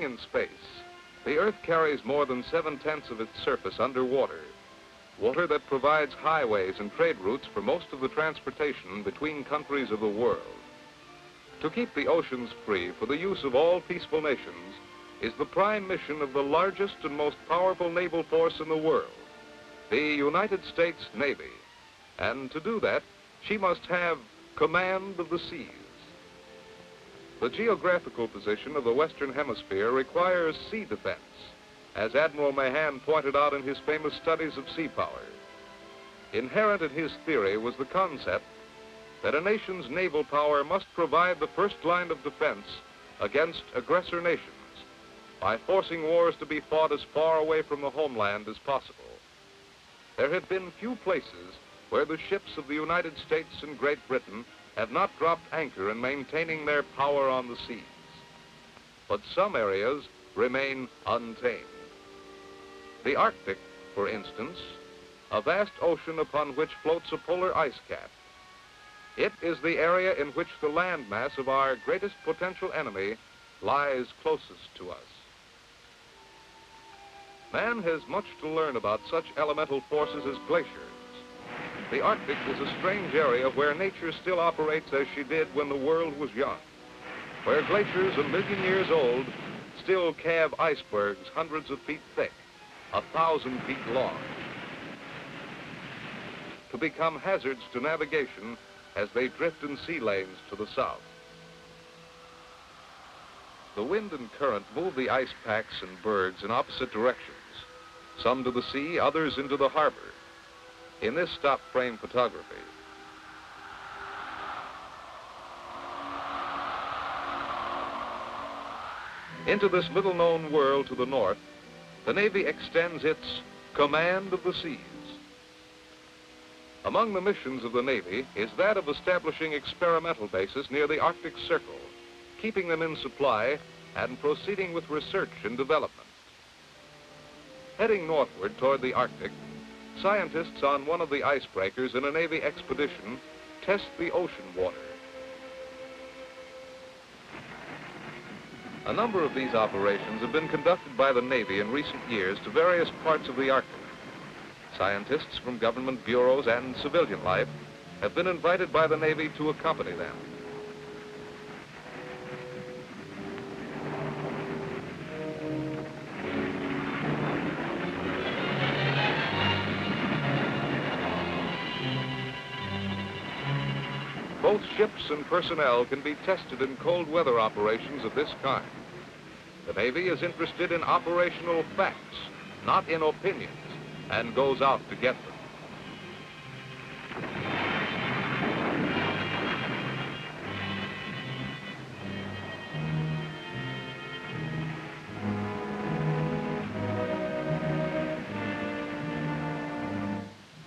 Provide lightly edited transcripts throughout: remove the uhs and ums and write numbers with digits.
in space, the Earth carries more than 7/10 of its surface underwater, water that provides highways and trade routes for most of the transportation between countries of the world. To keep the oceans free for the use of all peaceful nations is the prime mission of the largest and most powerful naval force in the world, the United States Navy. And to do that, she must have command of the seas. The geographical position of the Western Hemisphere requires sea defense, as Admiral Mahan pointed out in his famous studies of sea power. Inherent in his theory was the concept that a nation's naval power must provide the first line of defense against aggressor nations by forcing wars to be fought as far away from the homeland as possible. There have been few places where the ships of the United States and Great Britain have not dropped anchor in maintaining their power on the seas. But some areas remain untamed. The Arctic, for instance, a vast ocean upon which floats a polar ice cap. It is the area in which the landmass of our greatest potential enemy lies closest to us. Man has much to learn about such elemental forces as glaciers. The Arctic is a strange area where nature still operates as she did when the world was young, where glaciers 1,000,000 years old still calve icebergs hundreds of feet thick, 1,000 feet long, to become hazards to navigation as they drift in sea lanes to the south. The wind and current move the ice packs and bergs in opposite directions, some to the sea, others into the harbor. In this stop frame photography, into this little-known world to the north, the Navy extends its command of the seas. Among the missions of the Navy is that of establishing experimental bases near the Arctic Circle, keeping them in supply and proceeding with research and development. Heading northward toward the Arctic, scientists on one of the icebreakers in a Navy expedition test the ocean water. A number of these operations have been conducted by the Navy in recent years to various parts of the Arctic. Scientists from government bureaus and civilian life have been invited by the Navy to accompany them. Both ships and personnel can be tested in cold weather operations of this kind. The Navy is interested in operational facts, not in opinions, and goes out to get them.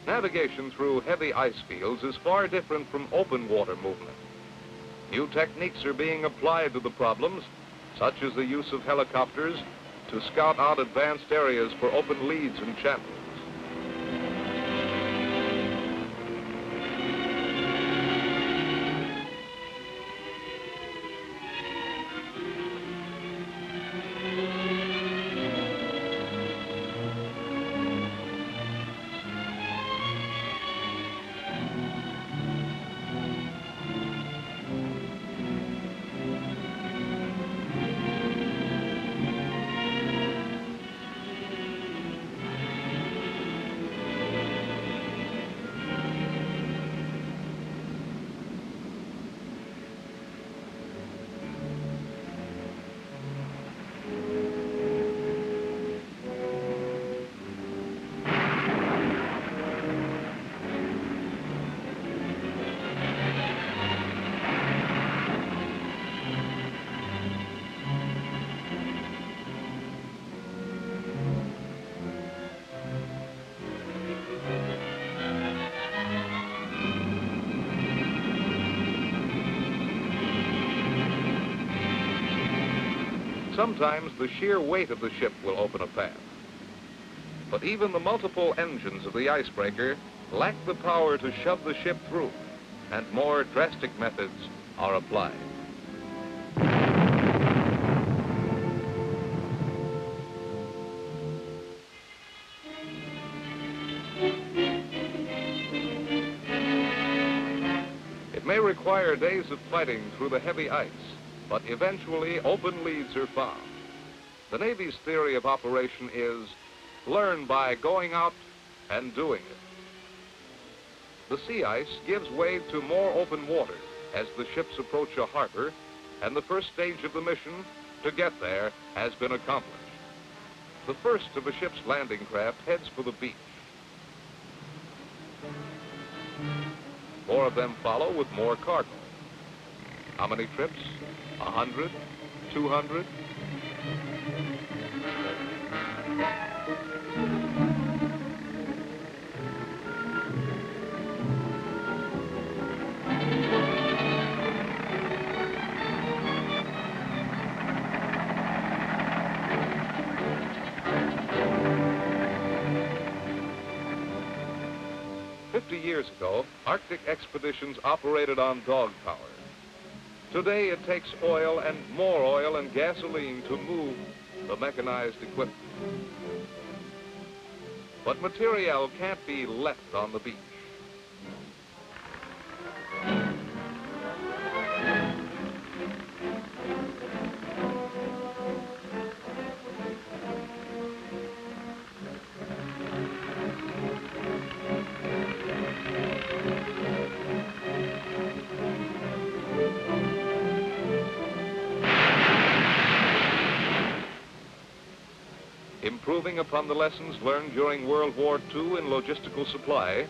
Navigation through heavy ice fields is far different from open water movement. New techniques are being applied to the problems, such as the use of helicopters to scout out advanced areas for open leads and channels. Sometimes the sheer weight of the ship will open a path. But even the multiple engines of the icebreaker lack the power to shove the ship through, and more drastic methods are applied. may require days of fighting through the heavy ice, but eventually open leads are found. The Navy's theory of operation is learn by going out and doing it. The sea ice gives way to more open water as the ships approach a harbor, and the first stage of the mission to get there has been accomplished. The first of a ship's landing craft heads for the beach. More of them follow with more cargo. How many trips? 100? 200? Years ago, Arctic expeditions operated on dog power. Today, it takes oil and more oil and gasoline to move the mechanized equipment. But materiel can't be left on the beach. Improving upon the lessons learned during World War II in logistical supply,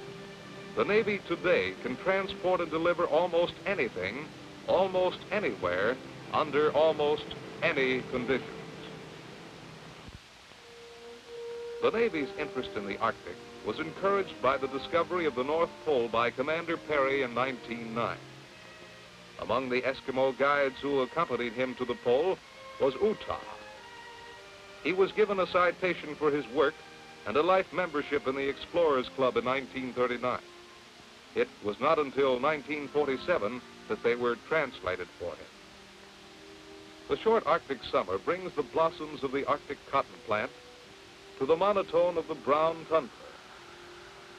the Navy today can transport and deliver almost anything, almost anywhere, under almost any conditions. The Navy's interest in the Arctic was encouraged by the discovery of the North Pole by Commander Peary in 1909. Among the Eskimo guides who accompanied him to the pole was Utah. He was given a citation for his work and a life membership in the Explorers Club in 1939. It was not until 1947 that they were translated for him. The short Arctic summer brings the blossoms of the Arctic cotton plant to the monotone of the brown tundra.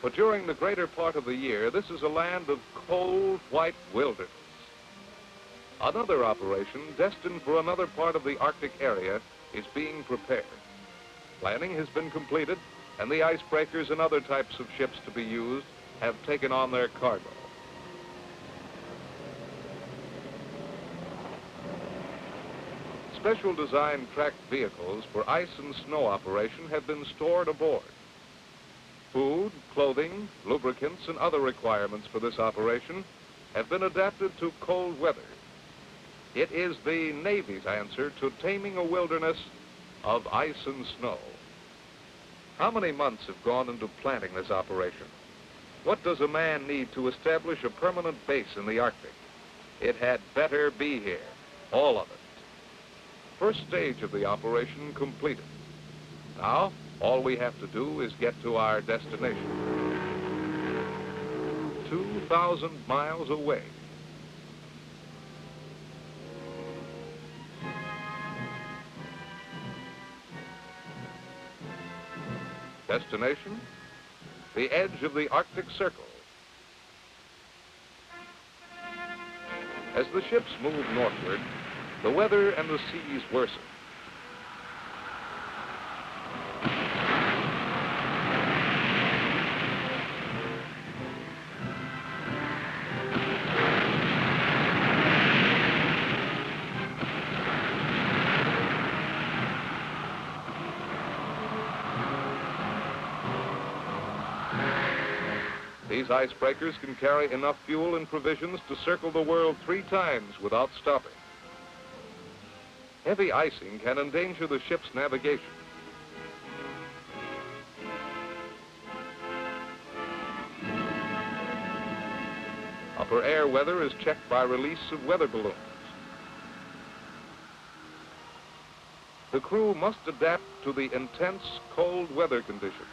But during the greater part of the year, this is a land of cold, white wilderness. Another operation destined for another part of the Arctic area is being prepared. Planning has been completed, and the icebreakers and other types of ships to be used have taken on their cargo. Special designed tracked vehicles for ice and snow operation have been stored aboard. Food, clothing, lubricants, and other requirements for this operation have been adapted to cold weather. It is the Navy's answer to taming a wilderness of ice and snow. How many months have gone into planning this operation? What does a man need to establish a permanent base in the Arctic? It had better be here, all of it. First stage of the operation completed. Now, all we have to do is get to our destination. 2,000 miles away. Destination? The edge of the Arctic Circle. As the ships move northward, the weather and the seas worsen. These icebreakers can carry enough fuel and provisions to circle the world 3 times without stopping. Heavy icing can endanger the ship's navigation. Upper air weather is checked by release of weather balloons. The crew must adapt to the intense cold weather conditions.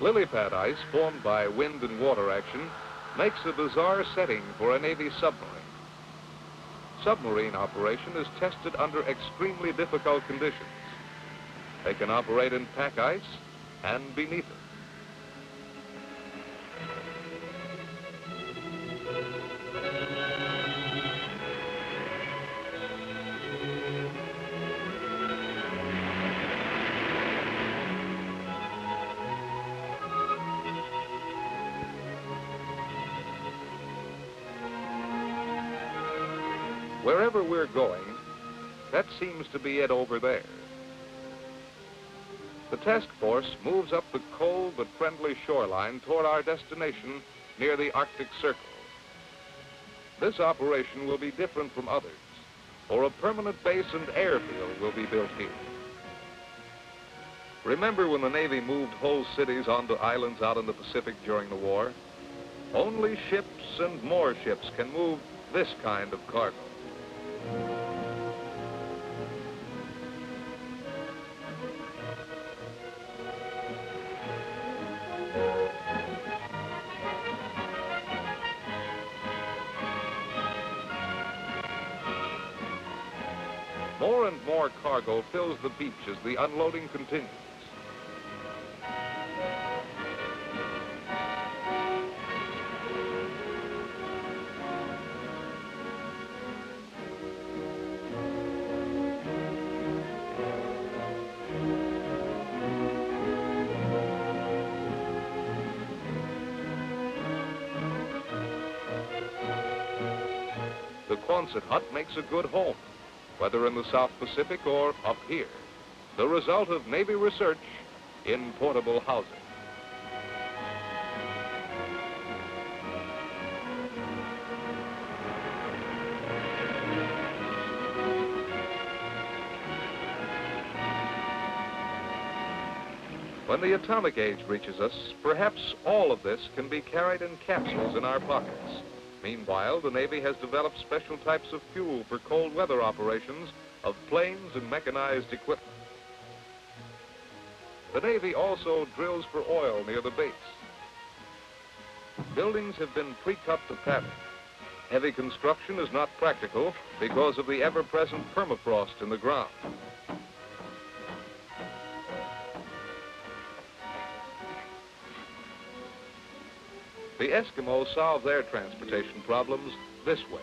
Lily pad ice formed by wind and water action makes a bizarre setting for a Navy submarine. Submarine operation is tested under extremely difficult conditions. They can operate in pack ice and beneath it. Wherever we're going, that seems to be it over there. The task force moves up the cold but friendly shoreline toward our destination near the Arctic Circle. This operation will be different from others, for a permanent base and airfield will be built here. Remember when the Navy moved whole cities onto islands out in the Pacific during the war? Only ships and more ships can move this kind of cargo. More and more cargo fills the beach as the unloading continues. The Quonset hut makes a good home, whether in the South Pacific or up here, the result of Navy research in portable housing. When the atomic age reaches us, perhaps all of this can be carried in capsules in our pockets. Meanwhile, the Navy has developed special types of fuel for cold weather operations of planes and mechanized equipment. The Navy also drills for oil near the base. Buildings have been pre-cut to pattern. Heavy construction is not practical because of the ever-present permafrost in the ground. The Eskimos solve their transportation problems this way,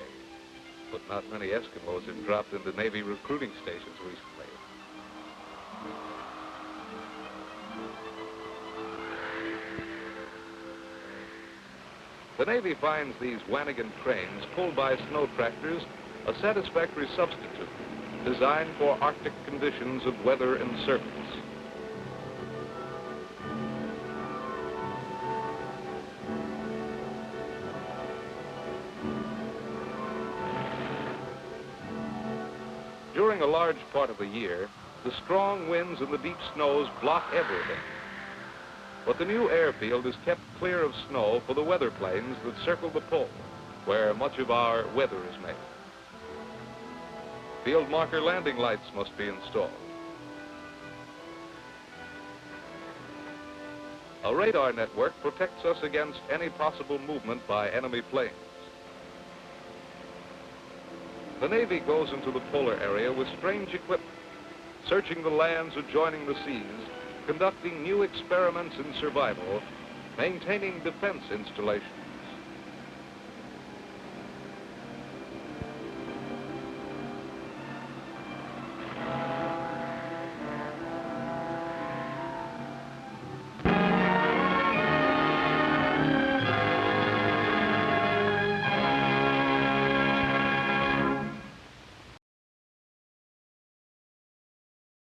but not many Eskimos have dropped into Navy recruiting stations recently. The Navy finds these Wanigan trains pulled by snow tractors a satisfactory substitute designed for Arctic conditions of weather and surface. During a large part of the year, the strong winds and the deep snows block everything. But the new airfield is kept clear of snow for the weather planes that circle the pole, where much of our weather is made. Field marker landing lights must be installed. A radar network protects us against any possible movement by enemy planes. The Navy goes into the polar area with strange equipment, searching the lands adjoining the seas, conducting new experiments in survival, maintaining defense installations.